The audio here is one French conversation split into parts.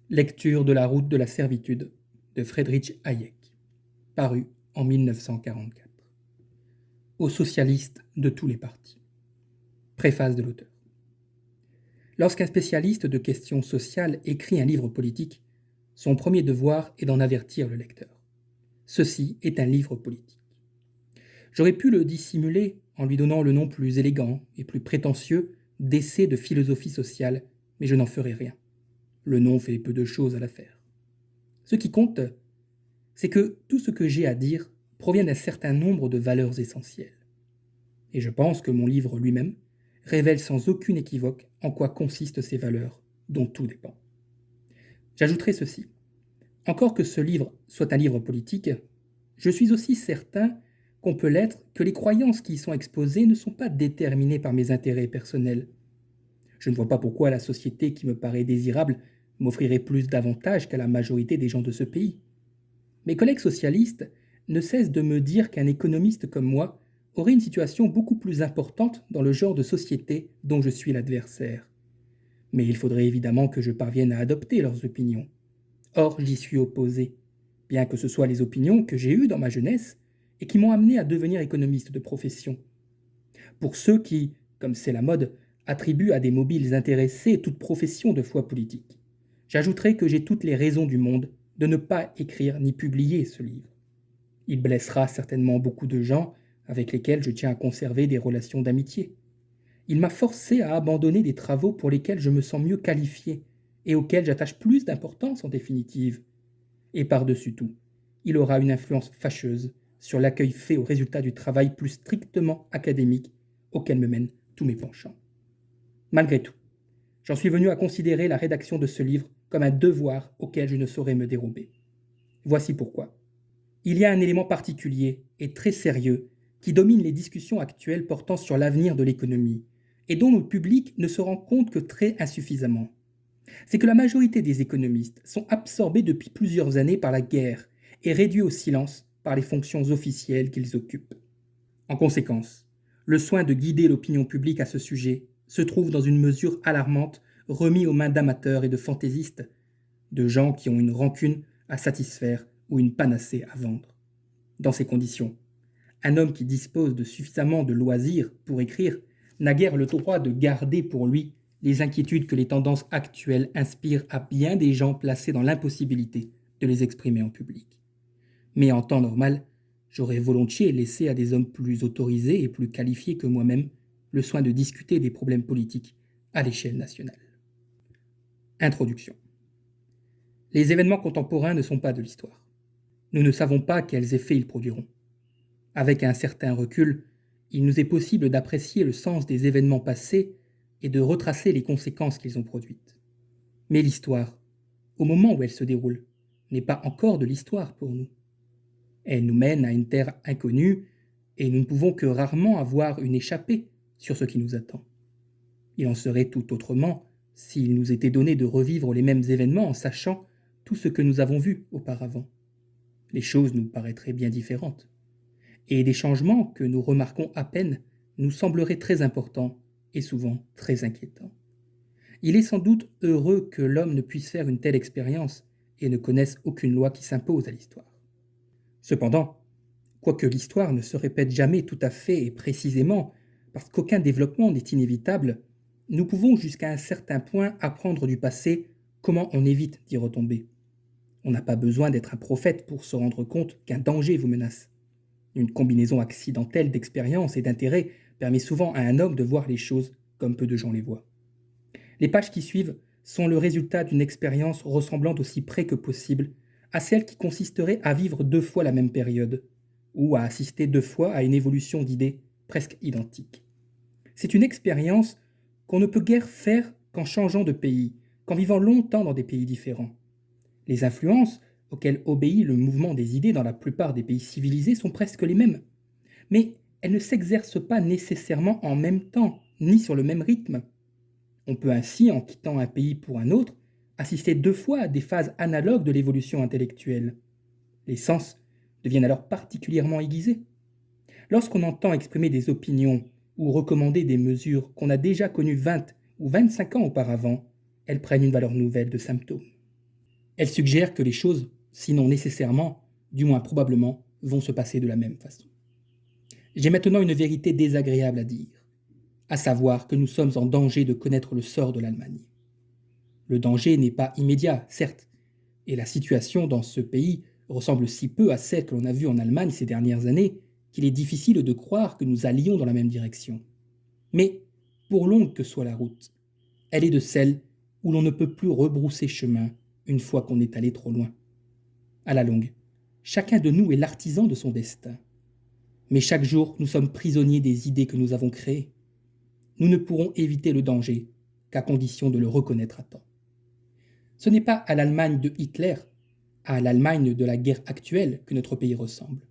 Lecture de La route de la servitude de Friedrich Hayek, paru en 1944. Aux socialistes de tous les partis. Préface de l'auteur. Lorsqu'un spécialiste de questions sociales écrit un livre politique, son premier devoir est d'en avertir le lecteur. Ceci est un livre politique. J'aurais pu le dissimuler en lui donnant le nom plus élégant et plus prétentieux d'essai de philosophie sociale, mais je n'en ferai rien. Le nom fait peu de choses à l'affaire. Ce qui compte, c'est que tout ce que j'ai à dire provient d'un certain nombre de valeurs essentielles. Et je pense que mon livre lui-même révèle sans aucune équivoque en quoi consistent ces valeurs, dont tout dépend. J'ajouterai ceci. Encore que ce livre soit un livre politique, je suis aussi certain qu'on peut l'être que les croyances qui y sont exposées ne sont pas déterminées par mes intérêts personnels. Je ne vois pas pourquoi la société qui me paraît désirable m'offrirait plus d'avantages qu'à la majorité des gens de ce pays. Mes collègues socialistes ne cessent de me dire qu'un économiste comme moi aurait une situation beaucoup plus importante dans le genre de société dont je suis l'adversaire. Mais il faudrait évidemment que je parvienne à adopter leurs opinions. Or, j'y suis opposé, bien que ce soient les opinions que j'ai eues dans ma jeunesse et qui m'ont amené à devenir économiste de profession. Pour ceux qui, comme c'est la mode, attribuent à des mobiles intéressés toute profession de foi politique, j'ajouterai que j'ai toutes les raisons du monde de ne pas écrire ni publier ce livre. Il blessera certainement beaucoup de gens avec lesquels je tiens à conserver des relations d'amitié. Il m'a forcé à abandonner des travaux pour lesquels je me sens mieux qualifié et auxquels j'attache plus d'importance en définitive. Et par-dessus tout, il aura une influence fâcheuse sur l'accueil fait aux résultats du travail plus strictement académique auquel me mènent tous mes penchants. Malgré tout, j'en suis venu à considérer la rédaction de ce livre comme un devoir auquel je ne saurais me dérober. Voici pourquoi. Il y a un élément particulier et très sérieux qui domine les discussions actuelles portant sur l'avenir de l'économie et dont le public ne se rend compte que très insuffisamment. C'est que la majorité des économistes sont absorbés depuis plusieurs années par la guerre et réduits au silence par les fonctions officielles qu'ils occupent. En conséquence, le soin de guider l'opinion publique à ce sujet se trouve dans une mesure alarmante remis aux mains d'amateurs et de fantaisistes, de gens qui ont une rancune à satisfaire ou une panacée à vendre. Dans ces conditions, un homme qui dispose de suffisamment de loisirs pour écrire n'a guère le droit de garder pour lui les inquiétudes que les tendances actuelles inspirent à bien des gens placés dans l'impossibilité de les exprimer en public. Mais en temps normal, j'aurais volontiers laissé à des hommes plus autorisés et plus qualifiés que moi-même le soin de discuter des problèmes politiques à l'échelle nationale. Introduction. Les événements contemporains ne sont pas de l'histoire. Nous ne savons pas quels effets ils produiront. Avec un certain recul, il nous est possible d'apprécier le sens des événements passés et de retracer les conséquences qu'ils ont produites. Mais l'histoire, au moment où elle se déroule, n'est pas encore de l'histoire pour nous. Elle nous mène à une terre inconnue et nous ne pouvons que rarement avoir une échappée sur ce qui nous attend. Il en serait tout autrement s'il nous était donné de revivre les mêmes événements en sachant tout ce que nous avons vu auparavant. Les choses nous paraîtraient bien différentes. Et des changements que nous remarquons à peine nous sembleraient très importants et souvent très inquiétants. Il est sans doute heureux que l'homme ne puisse faire une telle expérience et ne connaisse aucune loi qui s'impose à l'histoire. Cependant, quoique l'histoire ne se répète jamais tout à fait et précisément, parce qu'aucun développement n'est inévitable, nous pouvons jusqu'à un certain point apprendre du passé comment on évite d'y retomber. On n'a pas besoin d'être un prophète pour se rendre compte qu'un danger vous menace. Une combinaison accidentelle d'expérience et d'intérêt permet souvent à un homme de voir les choses comme peu de gens les voient. Les pages qui suivent sont le résultat d'une expérience ressemblant aussi près que possible à celle qui consisterait à vivre 2 fois la même période, ou à assister 2 fois à une évolution d'idées presque identiques. C'est une expérience qu'on ne peut guère faire qu'en changeant de pays, qu'en vivant longtemps dans des pays différents. Les influences auxquelles obéit le mouvement des idées dans la plupart des pays civilisés sont presque les mêmes. Mais elles ne s'exercent pas nécessairement en même temps, ni sur le même rythme. On peut ainsi, en quittant un pays pour un autre, assister 2 fois à des phases analogues de l'évolution intellectuelle. Les sens deviennent alors particulièrement aiguisés. Lorsqu'on entend exprimer des opinions ou recommander des mesures qu'on a déjà connues 20 ou 25 ans auparavant, elles prennent une valeur nouvelle de symptôme. Elle suggère que les choses, sinon nécessairement, du moins probablement, vont se passer de la même façon. J'ai maintenant une vérité désagréable à dire, à savoir que nous sommes en danger de connaître le sort de l'Allemagne. Le danger n'est pas immédiat, certes, et la situation dans ce pays ressemble si peu à celle que l'on a vue en Allemagne ces dernières années qu'il est difficile de croire que nous allions dans la même direction. Mais, pour longue que soit la route, elle est de celles où l'on ne peut plus rebrousser chemin une fois qu'on est allé trop loin. À la longue, chacun de nous est l'artisan de son destin. Mais chaque jour, nous sommes prisonniers des idées que nous avons créées. Nous ne pourrons éviter le danger qu'à condition de le reconnaître à temps. Ce n'est pas à l'Allemagne de Hitler, à l'Allemagne de la guerre actuelle que notre pays ressemble.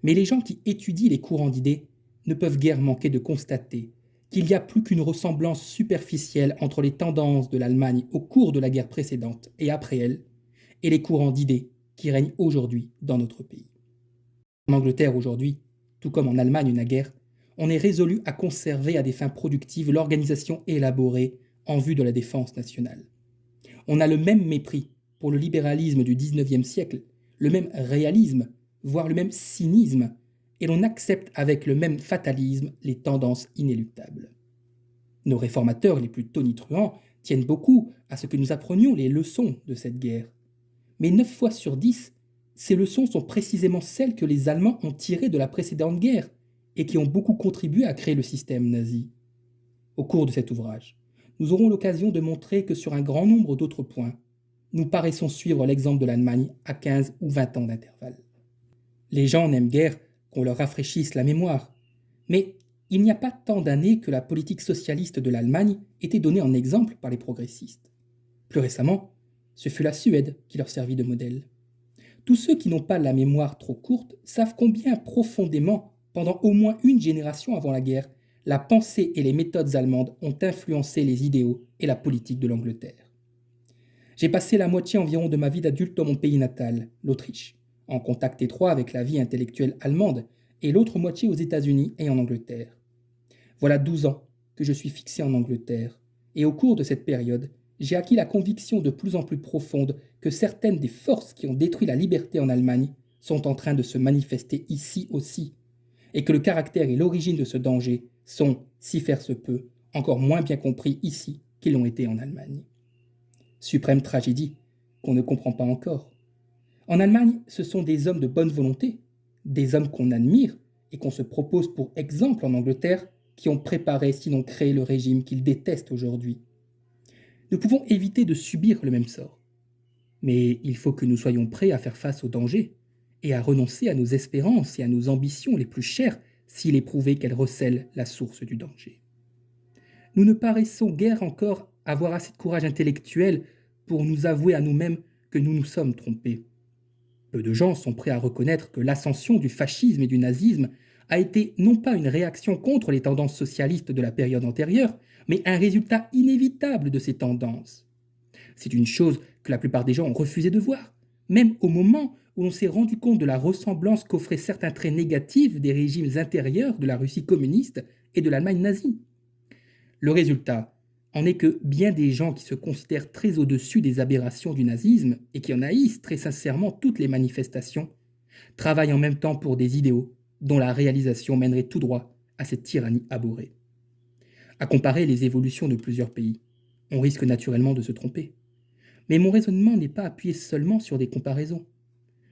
Mais les gens qui étudient les courants d'idées ne peuvent guère manquer de constater qu'il n'y a plus qu'une ressemblance superficielle entre les tendances de l'Allemagne au cours de la guerre précédente et après elle, et les courants d'idées qui règnent aujourd'hui dans notre pays. En Angleterre aujourd'hui, tout comme en Allemagne naguère, on est résolu à conserver à des fins productives l'organisation élaborée en vue de la défense nationale. On a le même mépris pour le libéralisme du XIXe siècle, le même réalisme, voire le même cynisme, et l'on accepte avec le même fatalisme les tendances inéluctables. Nos réformateurs les plus tonitruants tiennent beaucoup à ce que nous apprenions les leçons de cette guerre. Mais 9 fois sur 10, ces leçons sont précisément celles que les Allemands ont tirées de la précédente guerre et qui ont beaucoup contribué à créer le système nazi. Au cours de cet ouvrage, nous aurons l'occasion de montrer que sur un grand nombre d'autres points, nous paraissons suivre l'exemple de l'Allemagne à 15 ou 20 ans d'intervalle. Les gens n'aiment guère qu'on leur rafraîchisse la mémoire, mais il n'y a pas tant d'années que la politique socialiste de l'Allemagne était donnée en exemple par les progressistes. Plus récemment, ce fut la Suède qui leur servit de modèle. Tous ceux qui n'ont pas la mémoire trop courte savent combien profondément, pendant au moins une génération avant la guerre, la pensée et les méthodes allemandes ont influencé les idéaux et la politique de l'Angleterre. J'ai passé la moitié environ de ma vie d'adulte dans mon pays natal, l'Autriche, en contact étroit avec la vie intellectuelle allemande, et l'autre moitié aux États-Unis et en Angleterre. Voilà 12 ans que je suis fixé en Angleterre, et au cours de cette période, j'ai acquis la conviction de plus en plus profonde que certaines des forces qui ont détruit la liberté en Allemagne sont en train de se manifester ici aussi, et que le caractère et l'origine de ce danger sont, si faire se peut, encore moins bien compris ici qu'ils l'ont été en Allemagne. Suprême tragédie qu'on ne comprend pas encore. En Allemagne, ce sont des hommes de bonne volonté, des hommes qu'on admire et qu'on se propose pour exemple en Angleterre, qui ont préparé sinon créé le régime qu'ils détestent aujourd'hui. Nous pouvons éviter de subir le même sort. Mais il faut que nous soyons prêts à faire face au danger et à renoncer à nos espérances et à nos ambitions les plus chères s'il est prouvé qu'elles recèlent la source du danger. Nous ne paraissons guère encore avoir assez de courage intellectuel pour nous avouer à nous-mêmes que nous nous sommes trompés. Peu de gens sont prêts à reconnaître que l'ascension du fascisme et du nazisme a été non pas une réaction contre les tendances socialistes de la période antérieure, mais un résultat inévitable de ces tendances. C'est une chose que la plupart des gens ont refusé de voir, même au moment où l'on s'est rendu compte de la ressemblance qu'offraient certains traits négatifs des régimes intérieurs de la Russie communiste et de l'Allemagne nazie. Le résultat en est que bien des gens qui se considèrent très au-dessus des aberrations du nazisme et qui en haïssent très sincèrement toutes les manifestations, travaillent en même temps pour des idéaux dont la réalisation mènerait tout droit à cette tyrannie abhorrée. À comparer les évolutions de plusieurs pays, on risque naturellement de se tromper. Mais mon raisonnement n'est pas appuyé seulement sur des comparaisons.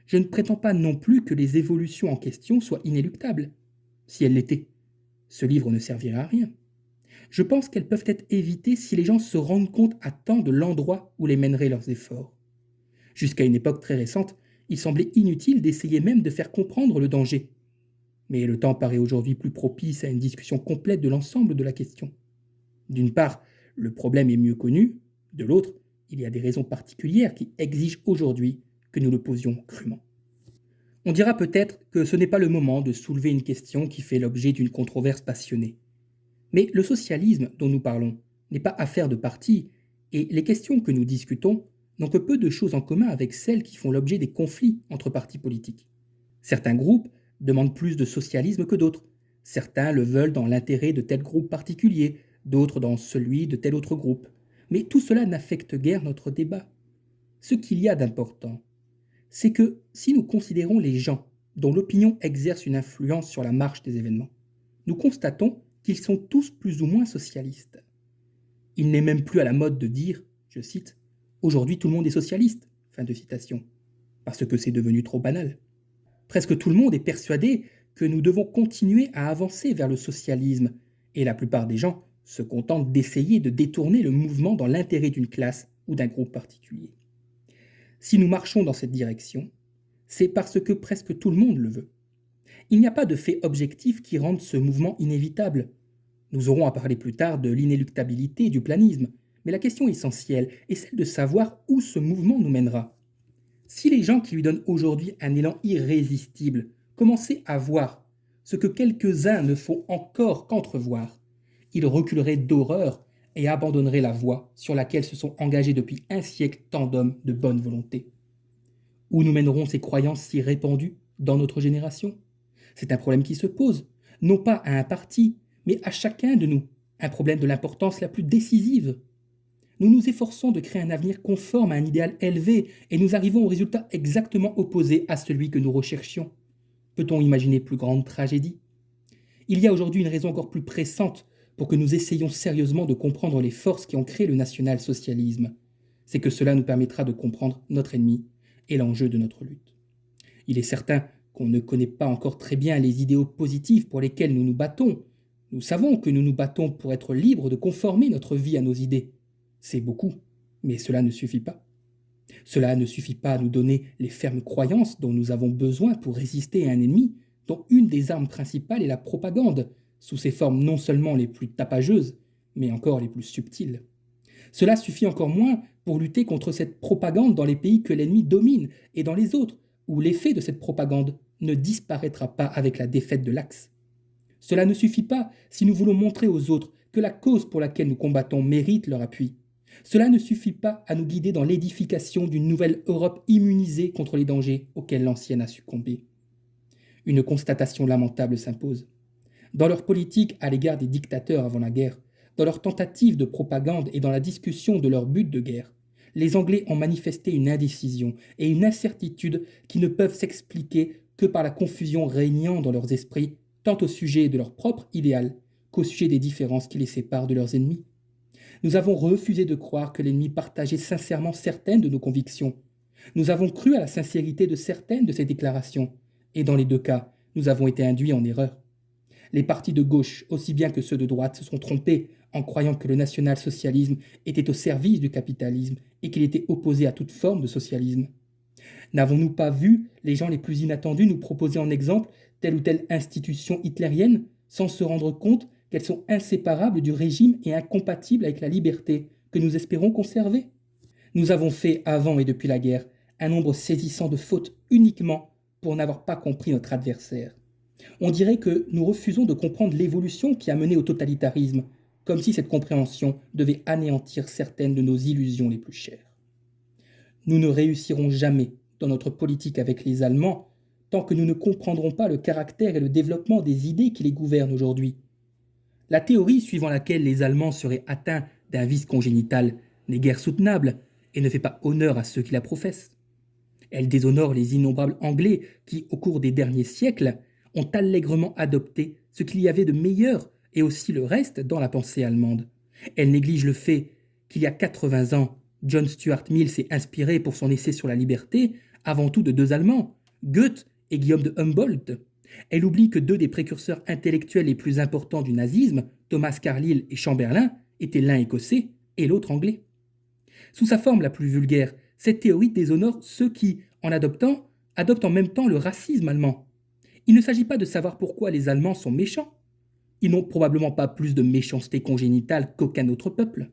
Je ne prétends pas non plus que les évolutions en question soient inéluctables. Si elles l'étaient, ce livre ne servirait à rien. Je pense qu'elles peuvent être évitées si les gens se rendent compte à temps de l'endroit où les mèneraient leurs efforts. Jusqu'à une époque très récente, il semblait inutile d'essayer même de faire comprendre le danger. Mais le temps paraît aujourd'hui plus propice à une discussion complète de l'ensemble de la question. D'une part, le problème est mieux connu, de l'autre, il y a des raisons particulières qui exigent aujourd'hui que nous le posions crûment. On dira peut-être que ce n'est pas le moment de soulever une question qui fait l'objet d'une controverse passionnée. Mais le socialisme dont nous parlons n'est pas affaire de parti, et les questions que nous discutons n'ont que peu de choses en commun avec celles qui font l'objet des conflits entre partis politiques. Certains groupes demandent plus de socialisme que d'autres. Certains le veulent dans l'intérêt de tel groupe particulier, d'autres dans celui de tel autre groupe. Mais tout cela n'affecte guère notre débat. Ce qu'il y a d'important, c'est que si nous considérons les gens dont l'opinion exerce une influence sur la marche des événements, nous constatons qu'ils sont tous plus ou moins socialistes. Il n'est même plus à la mode de dire, je cite, aujourd'hui tout le monde est socialiste, fin de citation, parce que c'est devenu trop banal. Presque tout le monde est persuadé que nous devons continuer à avancer vers le socialisme, et la plupart des gens se contentent d'essayer de détourner le mouvement dans l'intérêt d'une classe ou d'un groupe particulier. Si nous marchons dans cette direction, c'est parce que presque tout le monde le veut. Il n'y a pas de fait objectif qui rende ce mouvement inévitable. Nous aurons à parler plus tard de l'inéluctabilité du planisme, mais la question essentielle est celle de savoir où ce mouvement nous mènera. Si les gens qui lui donnent aujourd'hui un élan irrésistible commençaient à voir ce que quelques-uns ne font encore qu'entrevoir, ils reculeraient d'horreur et abandonneraient la voie sur laquelle se sont engagés depuis un siècle tant d'hommes de bonne volonté. Où nous mèneront ces croyances si répandues dans notre génération ? C'est un problème qui se pose, non pas à un parti, mais à chacun de nous, un problème de l'importance la plus décisive. Nous nous efforçons de créer un avenir conforme à un idéal élevé et nous arrivons au résultat exactement opposé à celui que nous recherchions. Peut-on imaginer plus grande tragédie ? Il y a aujourd'hui une raison encore plus pressante pour que nous essayions sérieusement de comprendre les forces qui ont créé le national-socialisme. C'est que cela nous permettra de comprendre notre ennemi et l'enjeu de notre lutte. Il est certain qu'on ne connaît pas encore très bien les idéaux positifs pour lesquels nous nous battons. Nous savons que nous nous battons pour être libres de conformer notre vie à nos idées. C'est beaucoup, mais cela ne suffit pas. Cela ne suffit pas à nous donner les fermes croyances dont nous avons besoin pour résister à un ennemi dont une des armes principales est la propagande, sous ses formes non seulement les plus tapageuses, mais encore les plus subtiles. Cela suffit encore moins pour lutter contre cette propagande dans les pays que l'ennemi domine et dans les autres, où l'effet de cette propagande ne disparaîtra pas avec la défaite de l'Axe. Cela ne suffit pas si nous voulons montrer aux autres que la cause pour laquelle nous combattons mérite leur appui. Cela ne suffit pas à nous guider dans l'édification d'une nouvelle Europe immunisée contre les dangers auxquels l'ancienne a succombé. Une constatation lamentable s'impose. Dans leur politique à l'égard des dictateurs avant la guerre, dans leur tentative de propagande et dans la discussion de leur but de guerre, les Anglais ont manifesté une indécision et une incertitude qui ne peuvent s'expliquer que par la confusion régnant dans leurs esprits, tant au sujet de leur propre idéal qu'au sujet des différences qui les séparent de leurs ennemis. Nous avons refusé de croire que l'ennemi partageait sincèrement certaines de nos convictions. Nous avons cru à la sincérité de certaines de ses déclarations, et dans les deux cas, nous avons été induits en erreur. Les partis de gauche, aussi bien que ceux de droite, se sont trompés en croyant que le national-socialisme était au service du capitalisme et qu'il était opposé à toute forme de socialisme. N'avons-nous pas vu les gens les plus inattendus nous proposer en exemple telle ou telle institution hitlérienne, sans se rendre compte qu'elles sont inséparables du régime et incompatibles avec la liberté que nous espérons conserver ? Nous avons fait, avant et depuis la guerre, un nombre saisissant de fautes uniquement pour n'avoir pas compris notre adversaire. On dirait que nous refusons de comprendre l'évolution qui a mené au totalitarisme, comme si cette compréhension devait anéantir certaines de nos illusions les plus chères. Nous ne réussirons jamais dans notre politique avec les Allemands tant que nous ne comprendrons pas le caractère et le développement des idées qui les gouvernent aujourd'hui. La théorie suivant laquelle les Allemands seraient atteints d'un vice congénital n'est guère soutenable et ne fait pas honneur à ceux qui la professent. Elle déshonore les innombrables Anglais qui, au cours des derniers siècles, ont allègrement adopté ce qu'il y avait de meilleur et aussi le reste dans la pensée allemande. Elle néglige le fait qu'il y a 80 ans, John Stuart Mill s'est inspiré pour son essai sur la liberté avant tout de deux Allemands, Goethe et Guillaume de Humboldt. Elle oublie que deux des précurseurs intellectuels les plus importants du nazisme, Thomas Carlyle et Chamberlain, étaient l'un écossais et l'autre anglais. Sous sa forme la plus vulgaire, cette théorie déshonore ceux qui, en adoptent en même temps le racisme allemand. Il ne s'agit pas de savoir pourquoi les Allemands sont méchants. Ils n'ont probablement pas plus de méchanceté congénitale qu'aucun autre peuple.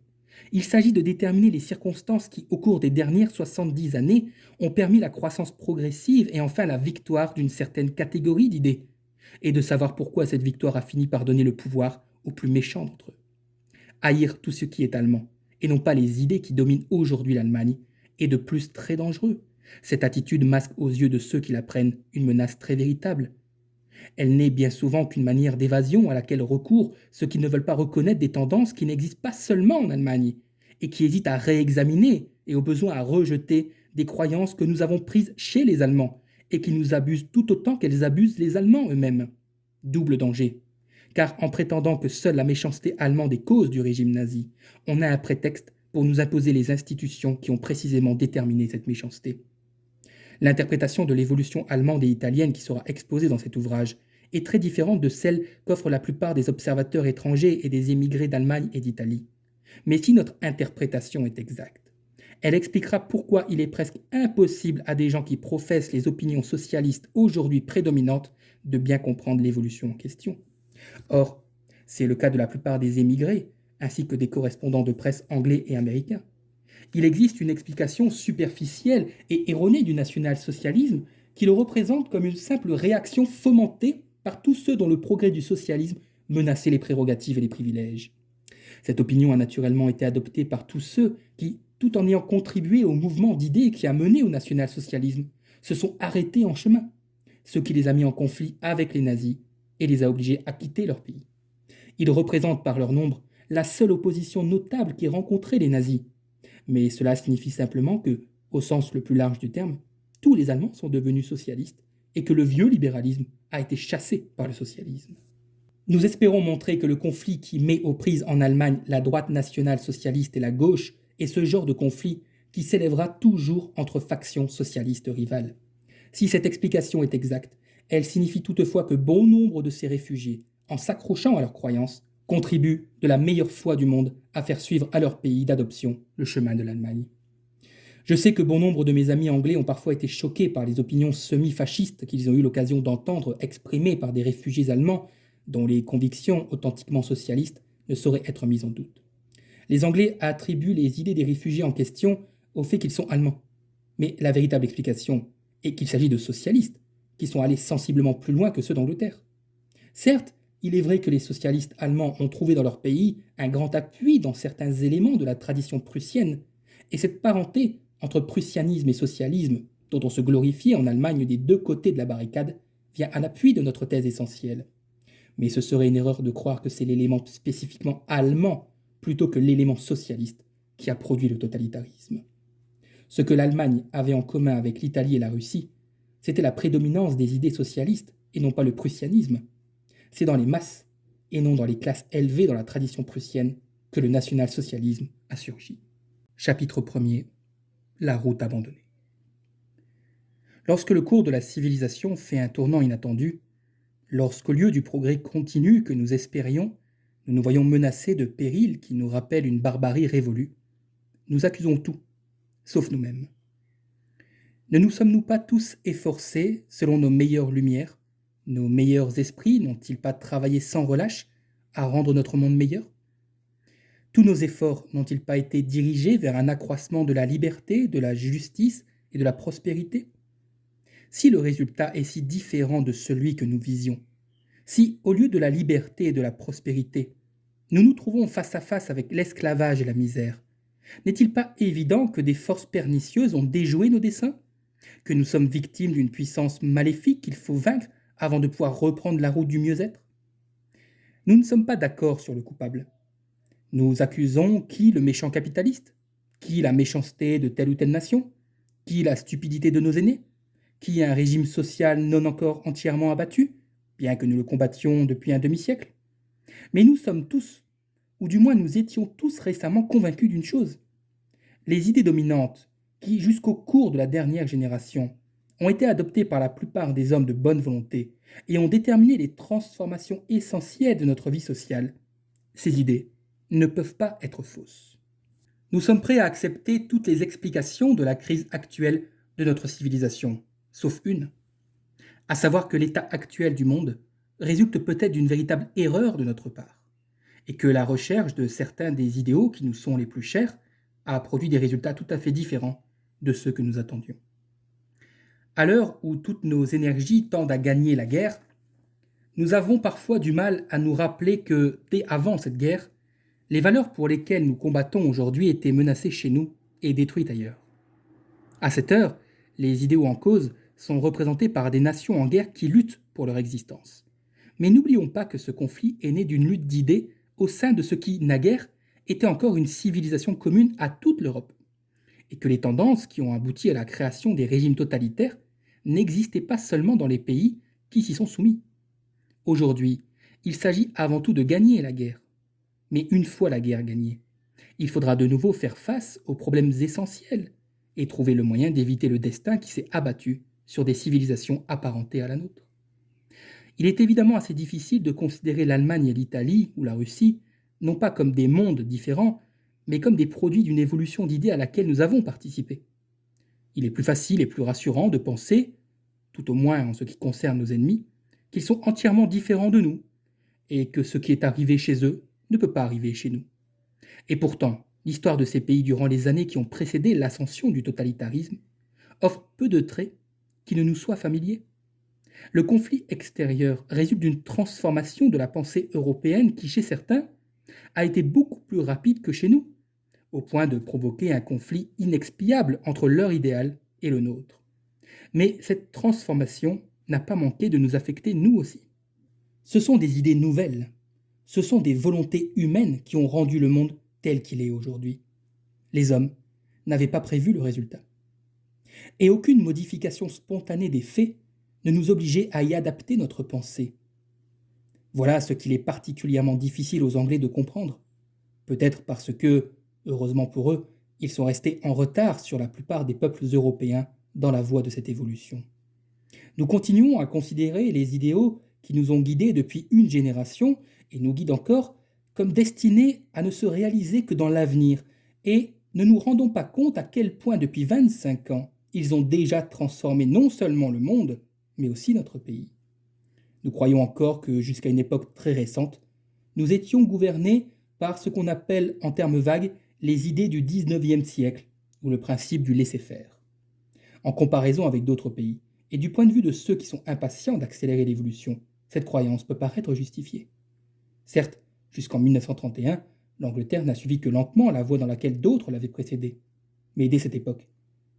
Il s'agit de déterminer les circonstances qui, au cours des dernières 70 années, ont permis la croissance progressive et enfin la victoire d'une certaine catégorie d'idées, et de savoir pourquoi cette victoire a fini par donner le pouvoir aux plus méchants d'entre eux. Haïr tout ce qui est allemand, et non pas les idées qui dominent aujourd'hui l'Allemagne, est de plus très dangereux. Cette attitude masque aux yeux de ceux qui la prennent une menace très véritable. Elle n'est bien souvent qu'une manière d'évasion à laquelle recourent ceux qui ne veulent pas reconnaître des tendances qui n'existent pas seulement en Allemagne et qui hésitent à réexaminer et au besoin à rejeter des croyances que nous avons prises chez les Allemands et qui nous abusent tout autant qu'elles abusent les Allemands eux-mêmes. Double danger. Car en prétendant que seule la méchanceté allemande est cause du régime nazi, on a un prétexte pour nous imposer les institutions qui ont précisément déterminé cette méchanceté. L'interprétation de l'évolution allemande et italienne qui sera exposée dans cet ouvrage est très différente de celle qu'offrent la plupart des observateurs étrangers et des émigrés d'Allemagne et d'Italie. Mais si notre interprétation est exacte, elle expliquera pourquoi il est presque impossible à des gens qui professent les opinions socialistes aujourd'hui prédominantes de bien comprendre l'évolution en question. Or, c'est le cas de la plupart des émigrés, ainsi que des correspondants de presse anglais et américains. Il existe une explication superficielle et erronée du national-socialisme qui le représente comme une simple réaction fomentée par tous ceux dont le progrès du socialisme menaçait les prérogatives et les privilèges. Cette opinion a naturellement été adoptée par tous ceux qui, tout en ayant contribué au mouvement d'idées qui a mené au national-socialisme, se sont arrêtés en chemin, ce qui les a mis en conflit avec les nazis et les a obligés à quitter leur pays. Ils représentent par leur nombre la seule opposition notable qu'aient rencontrée les nazis. Mais cela signifie simplement que, au sens le plus large du terme, tous les Allemands sont devenus socialistes et que le vieux libéralisme a été chassé par le socialisme. Nous espérons montrer que le conflit qui met aux prises en Allemagne la droite nationale socialiste et la gauche est ce genre de conflit qui s'élèvera toujours entre factions socialistes rivales. Si cette explication est exacte, elle signifie toutefois que bon nombre de ces réfugiés, en s'accrochant à leurs croyances, contribuent de la meilleure foi du monde à faire suivre à leur pays d'adoption le chemin de l'Allemagne. Je sais que bon nombre de mes amis anglais ont parfois été choqués par les opinions semi-fascistes qu'ils ont eu l'occasion d'entendre exprimées par des réfugiés allemands dont les convictions authentiquement socialistes ne sauraient être mises en doute. Les Anglais attribuent les idées des réfugiés en question au fait qu'ils sont allemands. Mais la véritable explication est qu'il s'agit de socialistes, qui sont allés sensiblement plus loin que ceux d'Angleterre. Certes, il est vrai que les socialistes allemands ont trouvé dans leur pays un grand appui dans certains éléments de la tradition prussienne, et cette parenté entre prussianisme et socialisme, dont on se glorifiait en Allemagne des deux côtés de la barricade, vient à l'appui de notre thèse essentielle. Mais ce serait une erreur de croire que c'est l'élément spécifiquement allemand plutôt que l'élément socialiste qui a produit le totalitarisme. Ce que l'Allemagne avait en commun avec l'Italie et la Russie, c'était la prédominance des idées socialistes et non pas le prussianisme. C'est dans les masses et non dans les classes élevées dans la tradition prussienne que le national-socialisme a surgi. Chapitre 1er. La route abandonnée. Lorsque le cours de la civilisation fait un tournant inattendu, lorsqu'au lieu du progrès continu que nous espérions, nous nous voyons menacés de périls qui nous rappellent une barbarie révolue, nous accusons tout, sauf nous-mêmes. Ne nous sommes-nous pas tous efforcés, selon nos meilleures lumières, nos meilleurs esprits n'ont-ils pas travaillé sans relâche à rendre notre monde meilleur? Tous nos efforts n'ont-ils pas été dirigés vers un accroissement de la liberté, de la justice et de la prospérité? Si le résultat est si différent de celui que nous visions, si, au lieu de la liberté et de la prospérité, nous nous trouvons face à face avec l'esclavage et la misère, n'est-il pas évident que des forces pernicieuses ont déjoué nos desseins? Que nous sommes victimes d'une puissance maléfique qu'il faut vaincre avant de pouvoir reprendre la route du mieux-être? Nous ne sommes pas d'accord sur le coupable. Nous accusons qui le méchant capitaliste? Qui la méchanceté de telle ou telle nation? Qui la stupidité de nos aînés? Qui un régime social non encore entièrement abattu, bien que nous le combattions depuis un demi-siècle? Mais nous sommes tous, ou du moins nous étions tous récemment convaincus d'une chose. Les idées dominantes, qui jusqu'au cours de la dernière génération, ont été adoptées par la plupart des hommes de bonne volonté et ont déterminé les transformations essentielles de notre vie sociale, ces idées ne peuvent pas être fausses. Nous sommes prêts à accepter toutes les explications de la crise actuelle de notre civilisation, sauf une, à savoir que l'état actuel du monde résulte peut-être d'une véritable erreur de notre part, et que la recherche de certains des idéaux qui nous sont les plus chers a produit des résultats tout à fait différents de ceux que nous attendions. À l'heure où toutes nos énergies tendent à gagner la guerre, nous avons parfois du mal à nous rappeler que, dès avant cette guerre, les valeurs pour lesquelles nous combattons aujourd'hui étaient menacées chez nous et détruites ailleurs. À cette heure, les idéaux en cause sont représentés par des nations en guerre qui luttent pour leur existence. Mais n'oublions pas que ce conflit est né d'une lutte d'idées au sein de ce qui, naguère, était encore une civilisation commune à toute l'Europe. et que les tendances qui ont abouti à la création des régimes totalitaires n'existaient pas seulement dans les pays qui s'y sont soumis. Aujourd'hui, il s'agit avant tout de gagner la guerre. Mais une fois la guerre gagnée, il faudra de nouveau faire face aux problèmes essentiels et trouver le moyen d'éviter le destin qui s'est abattu sur des civilisations apparentées à la nôtre. Il est évidemment assez difficile de considérer l'Allemagne et l'Italie ou la Russie non pas comme des mondes différents, mais comme des produits d'une évolution d'idées à laquelle nous avons participé. Il est plus facile et plus rassurant de penser, tout au moins en ce qui concerne nos ennemis, qu'ils sont entièrement différents de nous, et que ce qui est arrivé chez eux ne peut pas arriver chez nous. Et pourtant, l'histoire de ces pays durant les années qui ont précédé l'ascension du totalitarisme offre peu de traits qui ne nous soient familiers. Le conflit extérieur résulte d'une transformation de la pensée européenne qui, chez certains, a été beaucoup plus rapide que chez nous, au point de provoquer un conflit inexpiable entre leur idéal et le nôtre. Mais cette transformation n'a pas manqué de nous affecter nous aussi. Ce sont des idées nouvelles, ce sont des volontés humaines qui ont rendu le monde tel qu'il est aujourd'hui. Les hommes n'avaient pas prévu le résultat. Et aucune modification spontanée des faits ne nous obligeait à y adapter notre pensée. Voilà ce qu'il est particulièrement difficile aux Anglais de comprendre. Peut-être parce que, heureusement pour eux, ils sont restés en retard sur la plupart des peuples européens dans la voie de cette évolution. Nous continuons à considérer les idéaux qui nous ont guidés depuis une génération, et nous guident encore, comme destinés à ne se réaliser que dans l'avenir, et ne nous rendons pas compte à quel point depuis 25 ans, ils ont déjà transformé non seulement le monde, mais aussi notre pays. Nous croyons encore que jusqu'à une époque très récente, nous étions gouvernés par ce qu'on appelle en termes vagues les idées du XIXe siècle, ou le principe du laisser-faire. En comparaison avec d'autres pays, et du point de vue de ceux qui sont impatients d'accélérer l'évolution, cette croyance peut paraître justifiée. Certes, jusqu'en 1931, l'Angleterre n'a suivi que lentement la voie dans laquelle d'autres l'avaient précédée. Mais dès cette époque,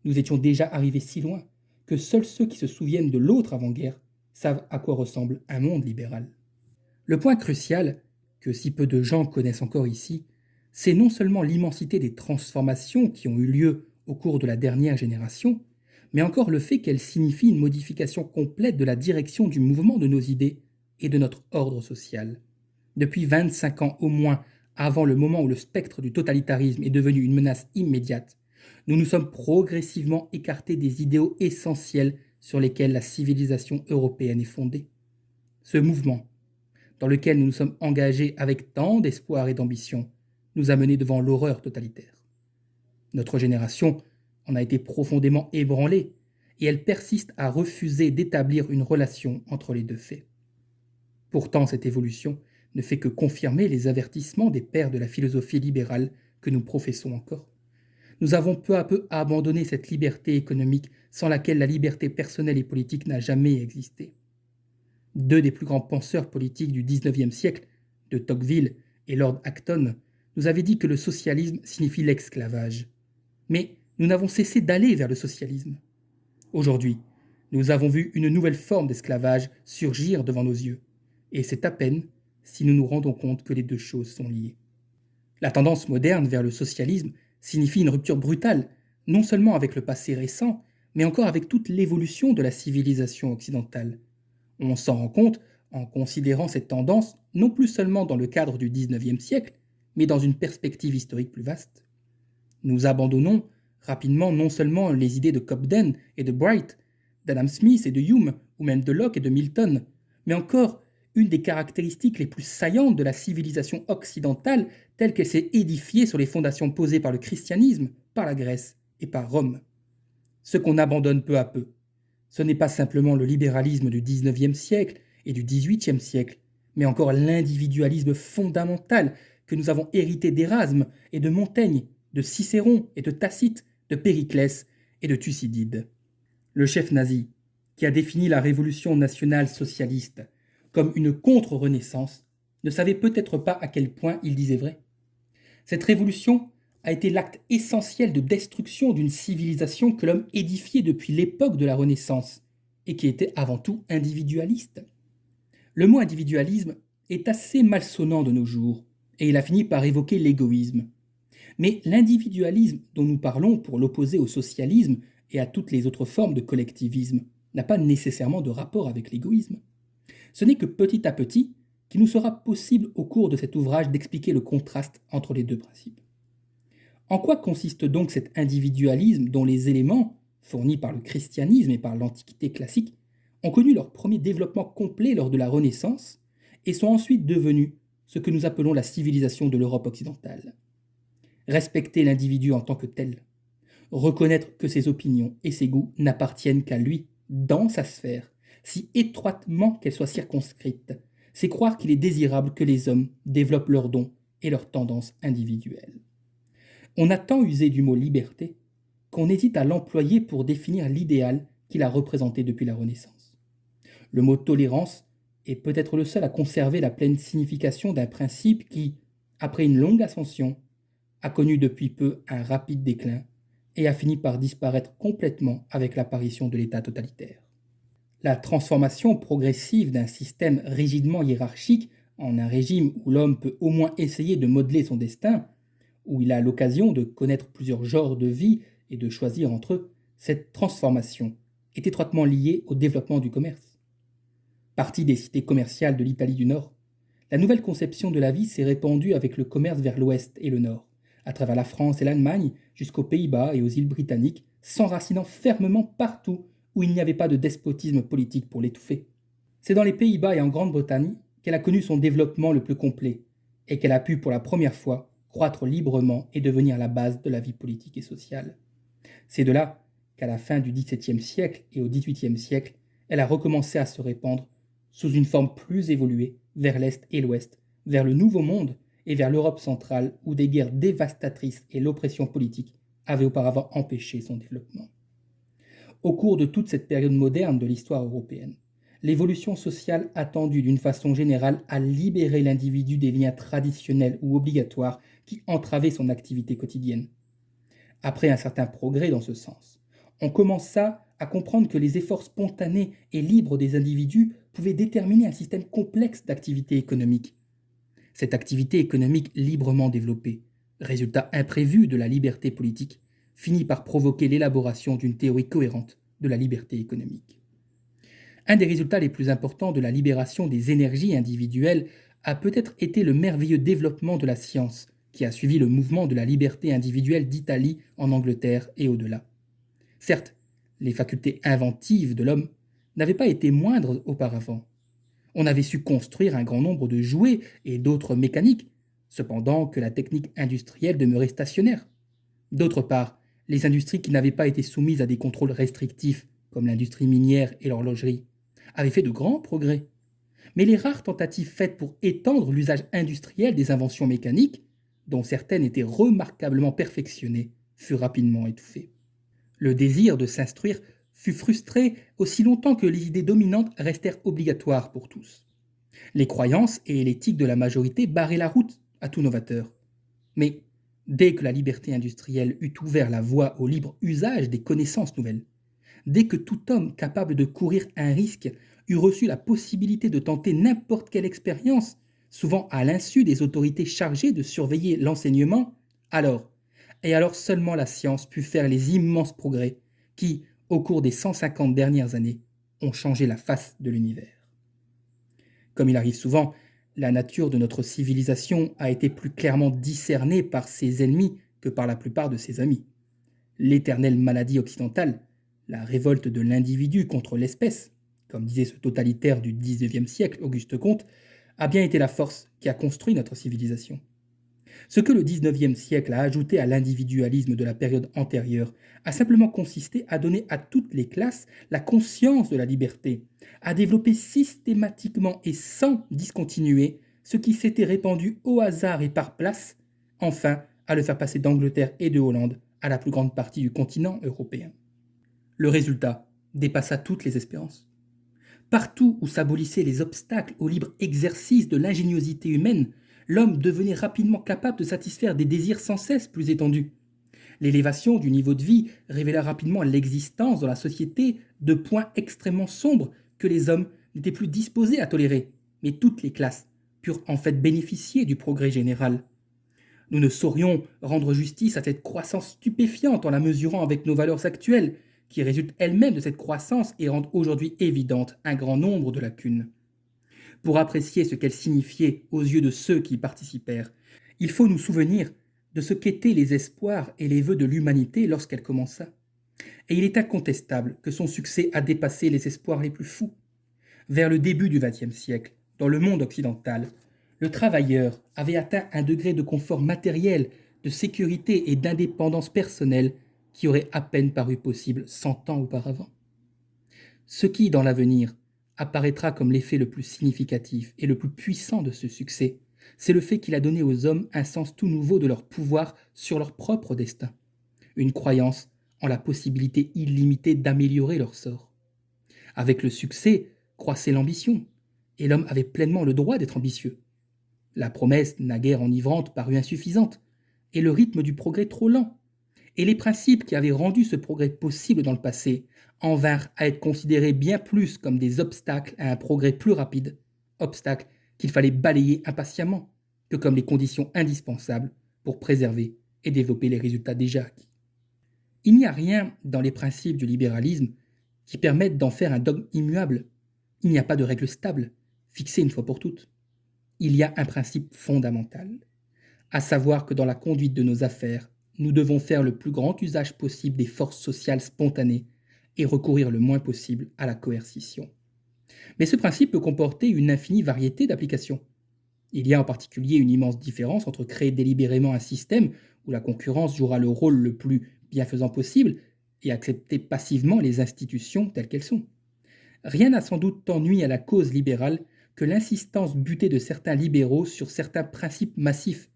nous étions déjà arrivés si loin que seuls ceux qui se souviennent de l'autre avant-guerre savent à quoi ressemble un monde libéral. Le point crucial, que si peu de gens connaissent encore ici, c'est non seulement l'immensité des transformations qui ont eu lieu au cours de la dernière génération, mais encore le fait qu'elles signifient une modification complète de la direction du mouvement de nos idées et de notre ordre social. Depuis 25 ans au moins, avant le moment où le spectre du totalitarisme est devenu une menace immédiate, nous nous sommes progressivement écartés des idéaux essentiels sur lesquels la civilisation européenne est fondée. Ce mouvement, dans lequel nous nous sommes engagés avec tant d'espoir et d'ambition, nous a menés devant l'horreur totalitaire. Notre génération en a été profondément ébranlée, et elle persiste à refuser d'établir une relation entre les deux faits. Pourtant, cette évolution ne fait que confirmer les avertissements des pères de la philosophie libérale que nous professons encore. Nous avons peu à peu abandonné cette liberté économique sans laquelle la liberté personnelle et politique n'a jamais existé. Deux des plus grands penseurs politiques du XIXe siècle, de Tocqueville et Lord Acton, nous avaient dit que le socialisme signifie l'esclavage. Mais nous n'avons cessé d'aller vers le socialisme. Aujourd'hui, nous avons vu une nouvelle forme d'esclavage surgir devant nos yeux, et c'est à peine si nous nous rendons compte que les deux choses sont liées. La tendance moderne vers le socialisme signifie une rupture brutale, non seulement avec le passé récent, mais encore avec toute l'évolution de la civilisation occidentale. On s'en rend compte en considérant cette tendance non plus seulement dans le cadre du XIXe siècle, mais dans une perspective historique plus vaste. Nous abandonnons rapidement non seulement les idées de Cobden et de Bright, d'Adam Smith et de Hume, ou même de Locke et de Milton, mais encore une des caractéristiques les plus saillantes de la civilisation occidentale telle qu'elle s'est édifiée sur les fondations posées par le christianisme, par la Grèce et par Rome. Ce qu'on abandonne peu à peu, ce n'est pas simplement le libéralisme du XIXe siècle et du XVIIIe siècle, mais encore l'individualisme fondamental que nous avons hérité d'Érasme et de Montaigne, de Cicéron et de Tacite, de Périclès et de Thucydide. Le chef nazi, qui a défini la révolution nationale socialiste comme une contre-renaissance, ne savait peut-être pas à quel point il disait vrai. Cette révolution a été l'acte essentiel de destruction d'une civilisation que l'homme édifiait depuis l'époque de la Renaissance et qui était avant tout individualiste. Le mot individualisme est assez malsonnant de nos jours et il a fini par évoquer l'égoïsme. Mais l'individualisme dont nous parlons pour l'opposer au socialisme et à toutes les autres formes de collectivisme n'a pas nécessairement de rapport avec l'égoïsme. Ce n'est que petit à petit qu'il nous sera possible au cours de cet ouvrage d'expliquer le contraste entre les deux principes. En quoi consiste donc cet individualisme dont les éléments, fournis par le christianisme et par l'Antiquité classique, ont connu leur premier développement complet lors de la Renaissance et sont ensuite devenus ce que nous appelons la civilisation de l'Europe occidentale? Respecter l'individu en tant que tel, reconnaître que ses opinions et ses goûts n'appartiennent qu'à lui, dans sa sphère, si étroitement qu'elle soit circonscrite, c'est croire qu'il est désirable que les hommes développent leurs dons et leurs tendances individuelles. On a tant usé du mot liberté qu'on hésite à l'employer pour définir l'idéal qu'il a représenté depuis la Renaissance. Le mot tolérance est peut-être le seul à conserver la pleine signification d'un principe qui, après une longue ascension, a connu depuis peu un rapide déclin et a fini par disparaître complètement avec l'apparition de l'État totalitaire. La transformation progressive d'un système rigidement hiérarchique en un régime où l'homme peut au moins essayer de modeler son destin, où il a l'occasion de connaître plusieurs genres de vie et de choisir entre eux, cette transformation est étroitement liée au développement du commerce. Partie des cités commerciales de l'Italie du Nord, la nouvelle conception de la vie s'est répandue avec le commerce vers l'Ouest et le Nord, à travers la France et l'Allemagne jusqu'aux Pays-Bas et aux îles britanniques, s'enracinant fermement partout où il n'y avait pas de despotisme politique pour l'étouffer. C'est dans les Pays-Bas et en Grande-Bretagne qu'elle a connu son développement le plus complet, et qu'elle a pu pour la première fois croître librement et devenir la base de la vie politique et sociale. C'est de là qu'à la fin du XVIIe siècle et au XVIIIe siècle, elle a recommencé à se répandre sous une forme plus évoluée vers l'Est et l'Ouest, vers le Nouveau Monde et vers l'Europe centrale où des guerres dévastatrices et l'oppression politique avaient auparavant empêché son développement. Au cours de toute cette période moderne de l'histoire européenne, l'évolution sociale a tendu d'une façon générale à libérer l'individu des liens traditionnels ou obligatoires qui entravaient son activité quotidienne. Après un certain progrès dans ce sens, on commença à comprendre que les efforts spontanés et libres des individus pouvaient déterminer un système complexe d'activité économique. Cette activité économique librement développée, résultat imprévu de la liberté politique, finit par provoquer l'élaboration d'une théorie cohérente de la liberté économique. Un des résultats les plus importants de la libération des énergies individuelles a peut-être été le merveilleux développement de la science, qui a suivi le mouvement de la liberté individuelle d'Italie en Angleterre et au-delà. Certes, les facultés inventives de l'homme n'avaient pas été moindres auparavant. On avait su construire un grand nombre de jouets et d'autres mécaniques, cependant que la technique industrielle demeurait stationnaire. D'autre part, les industries qui n'avaient pas été soumises à des contrôles restrictifs, comme l'industrie minière et l'horlogerie, avaient fait de grands progrès. Mais les rares tentatives faites pour étendre l'usage industriel des inventions mécaniques, dont certaines étaient remarquablement perfectionnées, furent rapidement étouffées. Le désir de s'instruire fut frustré aussi longtemps que les idées dominantes restèrent obligatoires pour tous. Les croyances et l'éthique de la majorité barraient la route à tout novateur. Mais dès que la liberté industrielle eut ouvert la voie au libre usage des connaissances nouvelles, dès que tout homme capable de courir un risque eut reçu la possibilité de tenter n'importe quelle expérience, souvent à l'insu des autorités chargées de surveiller l'enseignement, alors seulement la science put faire les immenses progrès qui, au cours des 150 dernières années, ont changé la face de l'univers. Comme il arrive souvent, la nature de notre civilisation a été plus clairement discernée par ses ennemis que par la plupart de ses amis. L'éternelle maladie occidentale, la révolte de l'individu contre l'espèce, comme disait ce totalitaire du XIXe siècle, Auguste Comte, a bien été la force qui a construit notre civilisation. Ce que le XIXe siècle a ajouté à l'individualisme de la période antérieure a simplement consisté à donner à toutes les classes la conscience de la liberté, à développer systématiquement et sans discontinuer ce qui s'était répandu au hasard et par place, enfin à le faire passer d'Angleterre et de Hollande à la plus grande partie du continent européen. Le résultat dépassa toutes les espérances. Partout où s'abolissaient les obstacles au libre exercice de l'ingéniosité humaine, l'homme devenait rapidement capable de satisfaire des désirs sans cesse plus étendus. L'élévation du niveau de vie révéla rapidement l'existence dans la société de points extrêmement sombres que les hommes n'étaient plus disposés à tolérer, mais toutes les classes purent en fait bénéficier du progrès général. Nous ne saurions rendre justice à cette croissance stupéfiante en la mesurant avec nos valeurs actuelles, qui résultent elles-mêmes de cette croissance et rendent aujourd'hui évidentes un grand nombre de lacunes. Pour apprécier ce qu'elle signifiait aux yeux de ceux qui y participèrent, il faut nous souvenir de ce qu'étaient les espoirs et les vœux de l'humanité lorsqu'elle commença. Et il est incontestable que son succès a dépassé les espoirs les plus fous. Vers le début du XXe siècle, dans le monde occidental, le travailleur avait atteint un degré de confort matériel, de sécurité et d'indépendance personnelle qui aurait à peine paru possible 100 ans auparavant. Ce qui, dans l'avenir, apparaîtra comme l'effet le plus significatif et le plus puissant de ce succès, c'est le fait qu'il a donné aux hommes un sens tout nouveau de leur pouvoir sur leur propre destin, une croyance en la possibilité illimitée d'améliorer leur sort. Avec le succès, croissait l'ambition, et l'homme avait pleinement le droit d'être ambitieux. La promesse, naguère enivrante, parut insuffisante, et le rythme du progrès trop lent. Et les principes qui avaient rendu ce progrès possible dans le passé en vinrent à être considérés bien plus comme des obstacles à un progrès plus rapide, obstacles qu'il fallait balayer impatiemment, que comme les conditions indispensables pour préserver et développer les résultats déjà acquis. Il n'y a rien dans les principes du libéralisme qui permettent d'en faire un dogme immuable. Il n'y a pas de règle stable, fixée une fois pour toutes. Il y a un principe fondamental, à savoir que dans la conduite de nos affaires, nous devons faire le plus grand usage possible des forces sociales spontanées et recourir le moins possible à la coercition. Mais ce principe peut comporter une infinie variété d'applications. Il y a en particulier une immense différence entre créer délibérément un système où la concurrence jouera le rôle le plus bienfaisant possible et accepter passivement les institutions telles qu'elles sont. Rien n'a sans doute tant nui à la cause libérale que l'insistance butée de certains libéraux sur certains principes massifs,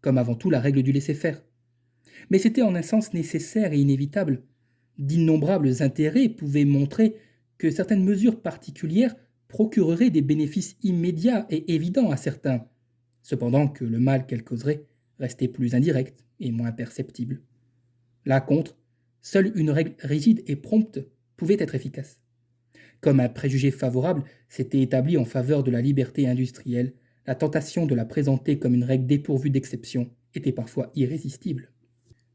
comme avant tout la règle du laisser-faire. Mais c'était en un sens nécessaire et inévitable. D'innombrables intérêts pouvaient montrer que certaines mesures particulières procureraient des bénéfices immédiats et évidents à certains, cependant que le mal qu'elles causeraient restait plus indirect et moins perceptible. Là contre, seule une règle rigide et prompte pouvait être efficace. Comme un préjugé favorable s'était établi en faveur de la liberté industrielle, la tentation de la présenter comme une règle dépourvue d'exception était parfois irrésistible.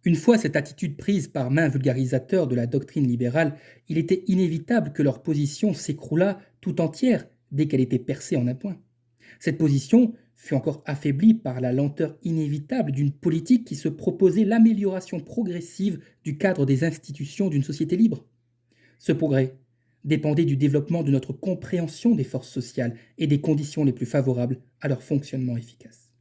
Une fois cette attitude prise par maint vulgarisateur de la doctrine libérale, il était inévitable que leur position s'écroulât tout entière dès qu'elle était percée en un point. Cette position fut encore affaiblie par la lenteur inévitable d'une politique qui se proposait l'amélioration progressive du cadre des institutions d'une société libre. Ce progrès dépendait du développement de notre compréhension des forces sociales et des conditions les plus favorables à leur fonctionnement efficace.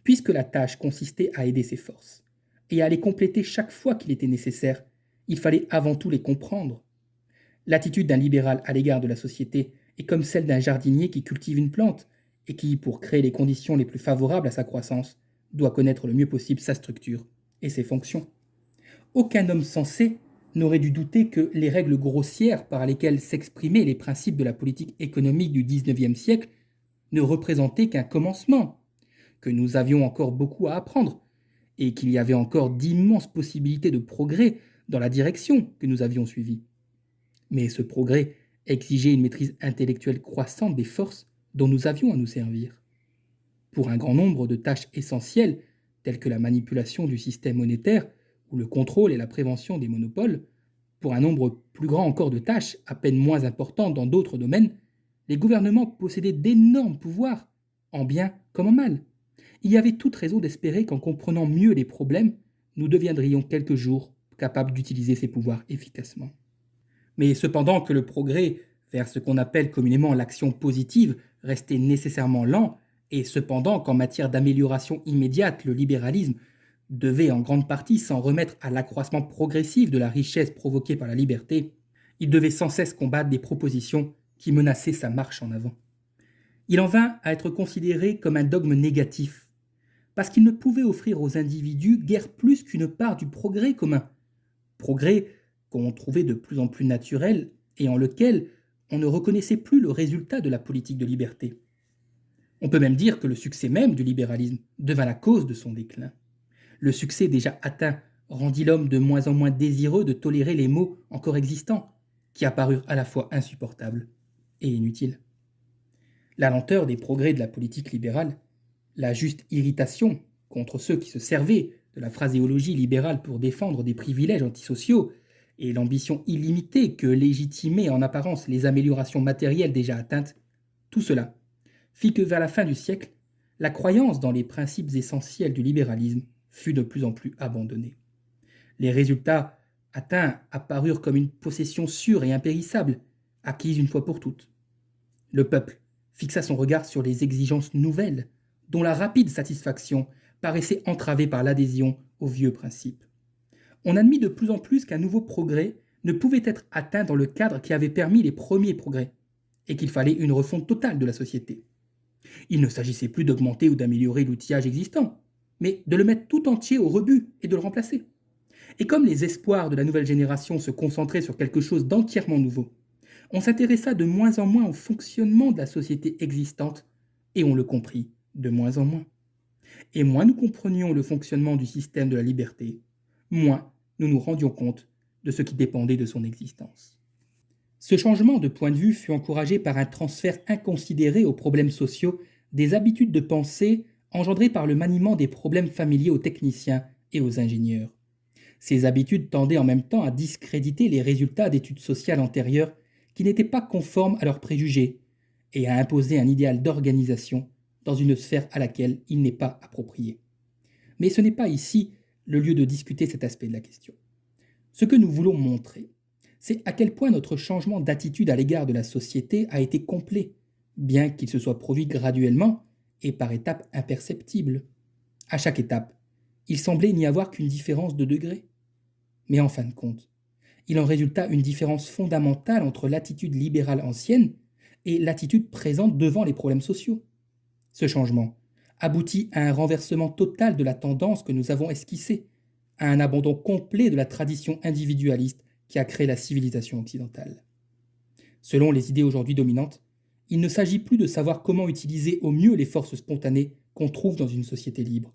Puisque la tâche consistait à aider ces forces, et à les compléter chaque fois qu'il était nécessaire, il fallait avant tout les comprendre. L'attitude d'un libéral à l'égard de la société est comme celle d'un jardinier qui cultive une plante et qui, pour créer les conditions les plus favorables à sa croissance, doit connaître le mieux possible sa structure et ses fonctions. Aucun homme sensé n'aurait dû douter que les règles grossières par lesquelles s'exprimaient les principes de la politique économique du XIXe siècle ne représentaient qu'un commencement, que nous avions encore beaucoup à apprendre, et qu'il y avait encore d'immenses possibilités de progrès dans la direction que nous avions suivie. Mais ce progrès exigeait une maîtrise intellectuelle croissante des forces dont nous avions à nous servir. Pour un grand nombre de tâches essentielles, telles que la manipulation du système monétaire ou le contrôle et la prévention des monopoles, pour un nombre plus grand encore de tâches à peine moins importantes dans d'autres domaines, les gouvernements possédaient d'énormes pouvoirs, en bien comme en mal. Il y avait toute raison d'espérer qu'en comprenant mieux les problèmes, nous deviendrions quelque jour capables d'utiliser ces pouvoirs efficacement. Mais cependant que le progrès vers ce qu'on appelle communément l'action positive restait nécessairement lent, et cependant qu'en matière d'amélioration immédiate, le libéralisme devait en grande partie s'en remettre à l'accroissement progressif de la richesse provoquée par la liberté, il devait sans cesse combattre des propositions qui menaçaient sa marche en avant. Il en vint à être considéré comme un dogme négatif, parce qu'il ne pouvait offrir aux individus guère plus qu'une part du progrès commun, progrès qu'on trouvait de plus en plus naturel et en lequel on ne reconnaissait plus le résultat de la politique de liberté. On peut même dire que le succès même du libéralisme devint la cause de son déclin. Le succès déjà atteint rendit l'homme de moins en moins désireux de tolérer les maux encore existants, qui apparurent à la fois insupportables et inutiles. La lenteur des progrès de la politique libérale, la juste irritation contre ceux qui se servaient de la phraséologie libérale pour défendre des privilèges antisociaux et l'ambition illimitée que légitimaient en apparence les améliorations matérielles déjà atteintes, tout cela fit que vers la fin du siècle, la croyance dans les principes essentiels du libéralisme fut de plus en plus abandonnée. Les résultats atteints apparurent comme une possession sûre et impérissable, acquise une fois pour toutes. Le peuple fixa son regard sur les exigences nouvelles, dont la rapide satisfaction paraissait entravée par l'adhésion aux vieux principes. On admit de plus en plus qu'un nouveau progrès ne pouvait être atteint dans le cadre qui avait permis les premiers progrès, et qu'il fallait une refonte totale de la société. Il ne s'agissait plus d'augmenter ou d'améliorer l'outillage existant, mais de le mettre tout entier au rebut et de le remplacer. Et comme les espoirs de la nouvelle génération se concentraient sur quelque chose d'entièrement nouveau, on s'intéressa de moins en moins au fonctionnement de la société existante, et on le comprit de moins en moins. Et moins nous comprenions le fonctionnement du système de la liberté, moins nous nous rendions compte de ce qui dépendait de son existence. Ce changement de point de vue fut encouragé par un transfert inconsidéré aux problèmes sociaux des habitudes de pensée engendrées par le maniement des problèmes familiers aux techniciens et aux ingénieurs. Ces habitudes tendaient en même temps à discréditer les résultats d'études sociales antérieures qui n'étaient pas conformes à leurs préjugés et à imposer un idéal d'organisation dans une sphère à laquelle il n'est pas approprié. Mais ce n'est pas ici le lieu de discuter cet aspect de la question. Ce que nous voulons montrer, c'est à quel point notre changement d'attitude à l'égard de la société a été complet, bien qu'il se soit produit graduellement et par étapes imperceptibles. À chaque étape, il semblait n'y avoir qu'une différence de degré. Mais en fin de compte, il en résulta une différence fondamentale entre l'attitude libérale ancienne et l'attitude présente devant les problèmes sociaux. Ce changement aboutit à un renversement total de la tendance que nous avons esquissée, à un abandon complet de la tradition individualiste qui a créé la civilisation occidentale. Selon les idées aujourd'hui dominantes, il ne s'agit plus de savoir comment utiliser au mieux les forces spontanées qu'on trouve dans une société libre.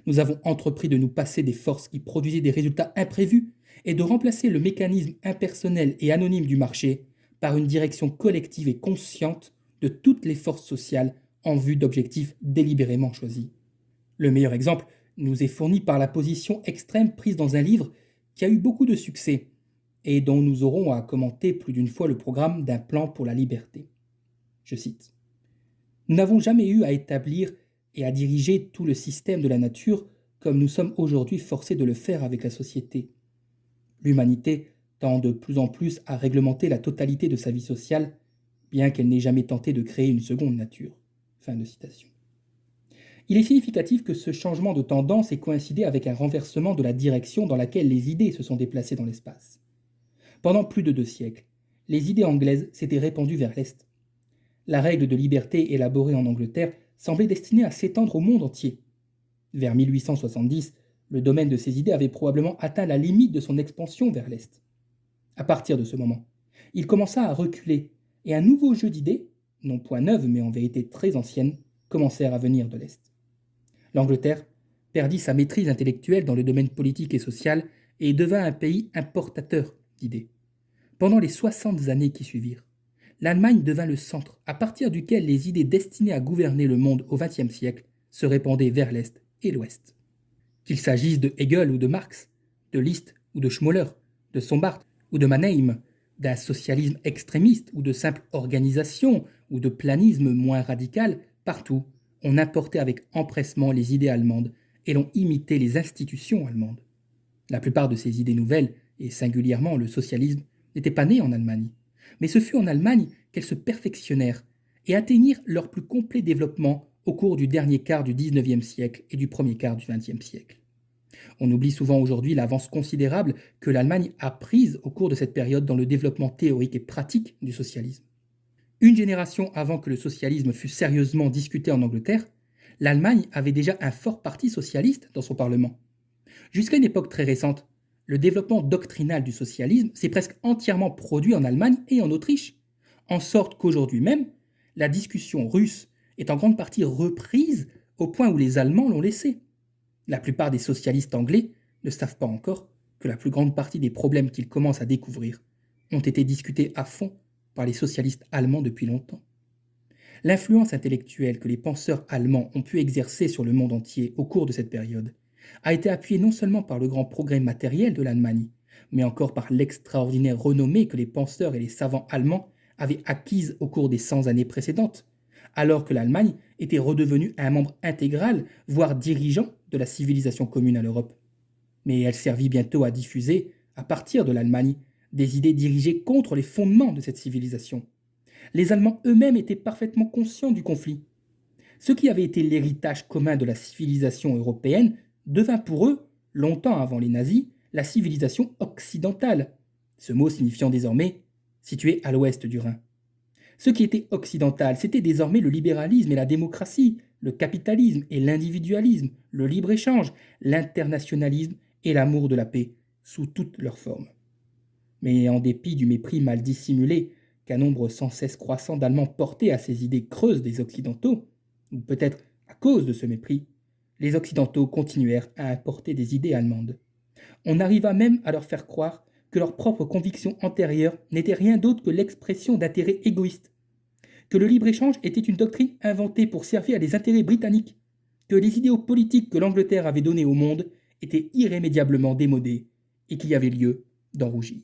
Nous avons entrepris de nous passer des forces qui produisaient des résultats imprévus et de remplacer le mécanisme impersonnel et anonyme du marché par une direction collective et consciente de toutes les forces sociales en vue d'objectifs délibérément choisis. Le meilleur exemple nous est fourni par la position extrême prise dans un livre qui a eu beaucoup de succès et dont nous aurons à commenter plus d'une fois le programme d'un plan pour la liberté. Je cite. Nous n'avons jamais eu à établir et à diriger tout le système de la nature comme nous sommes aujourd'hui forcés de le faire avec la société. L'humanité tend de plus en plus à réglementer la totalité de sa vie sociale, bien qu'elle n'ait jamais tenté de créer une seconde nature. Fin de citation. Il est significatif que ce changement de tendance ait coïncidé avec un renversement de la direction dans laquelle les idées se sont déplacées dans l'espace. Pendant plus de 2 siècles, les idées anglaises s'étaient répandues vers l'Est. La règle de liberté élaborée en Angleterre semblait destinée à s'étendre au monde entier. Vers 1870, le domaine de ces idées avait probablement atteint la limite de son expansion vers l'Est. À partir de ce moment, il commença à reculer, et un nouveau jeu d'idées, non point neuves mais en vérité très anciennes, commencèrent à venir de l'Est. L'Angleterre perdit sa maîtrise intellectuelle dans le domaine politique et social et devint un pays importateur d'idées. Pendant les 60 années qui suivirent, l'Allemagne devint le centre à partir duquel les idées destinées à gouverner le monde au XXe siècle se répandaient vers l'Est et l'Ouest. Qu'il s'agisse de Hegel ou de Marx, de Liszt ou de Schmoller, de Sombart ou de Mannheim, d'un socialisme extrémiste ou de simple organisation ou de planisme moins radical, partout, on importait avec empressement les idées allemandes et l'on imitait les institutions allemandes. La plupart de ces idées nouvelles, et singulièrement le socialisme, n'étaient pas nées en Allemagne, mais ce fut en Allemagne qu'elles se perfectionnèrent et atteignirent leur plus complet développement au cours du dernier quart du XIXe siècle et du premier quart du XXe siècle. On oublie souvent aujourd'hui l'avance considérable que l'Allemagne a prise au cours de cette période dans le développement théorique et pratique du socialisme. Une génération avant que le socialisme fût sérieusement discuté en Angleterre, l'Allemagne avait déjà un fort parti socialiste dans son Parlement. Jusqu'à une époque très récente, le développement doctrinal du socialisme s'est presque entièrement produit en Allemagne et en Autriche, en sorte qu'aujourd'hui même, la discussion russe est en grande partie reprise au point où les Allemands l'ont laissée. La plupart des socialistes anglais ne savent pas encore que la plus grande partie des problèmes qu'ils commencent à découvrir ont été discutés à fond par les socialistes allemands depuis longtemps. L'influence intellectuelle que les penseurs allemands ont pu exercer sur le monde entier au cours de cette période a été appuyée non seulement par le grand progrès matériel de l'Allemagne, mais encore par l'extraordinaire renommée que les penseurs et les savants allemands avaient acquise au cours des 100 années précédentes, alors que l'Allemagne était redevenue un membre intégral, voire dirigeant de la civilisation commune à l'Europe. Mais elle servit bientôt à diffuser, à partir de l'Allemagne, des idées dirigées contre les fondements de cette civilisation. Les Allemands eux-mêmes étaient parfaitement conscients du conflit. Ce qui avait été l'héritage commun de la civilisation européenne devint pour eux, longtemps avant les nazis, la civilisation occidentale, ce mot signifiant désormais situé à l'ouest du Rhin. Ce qui était occidental, c'était désormais le libéralisme et la démocratie, le capitalisme et l'individualisme, le libre-échange, l'internationalisme et l'amour de la paix, sous toutes leurs formes. Mais en dépit du mépris mal dissimulé qu'un nombre sans cesse croissant d'Allemands portait à ces idées creuses des Occidentaux, ou peut-être à cause de ce mépris, les Occidentaux continuèrent à importer des idées allemandes. On arriva même à leur faire croire que leurs propres convictions antérieures n'étaient rien d'autre que l'expression d'intérêts égoïstes, que le libre-échange était une doctrine inventée pour servir à des intérêts britanniques, que les idéaux politiques que l'Angleterre avait donnés au monde étaient irrémédiablement démodés et qu'il y avait lieu d'en rougir.